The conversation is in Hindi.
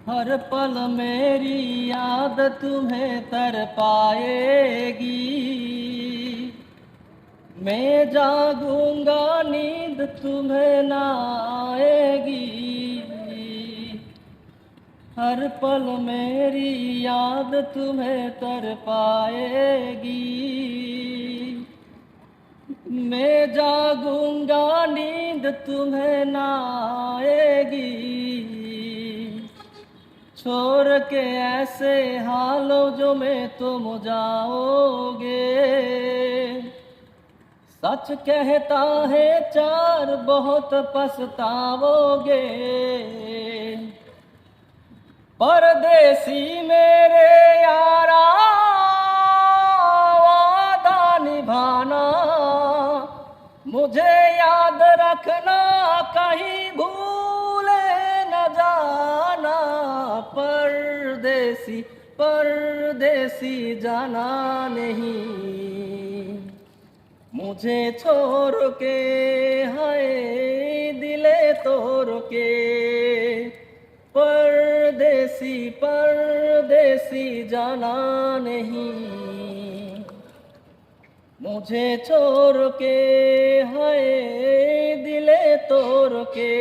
हर पल मेरी याद तुम्हें तर पाएगी। मैं जागूंगा नींद तुम्हें ना आएगी। हर पल मेरी याद तुम्हें तर पाएगी। मैं जागूंगा नींद तुम्हें ना आएगी। छोड़ के ऐसे हालों जो में तुम जाओगे। सच कहता है चार बहुत पछताओगे। परदेसी मेरे यारा वादा निभाना, मुझे याद रखना कहीं भूले न जाना। परदेसी परदेसी जाना नहीं, मुझे छोड़ के हाय दिले तोड़ के। परदेसी परदेसी जाना नहीं, मुझे छोड़ के हाय दिले तोड़ के।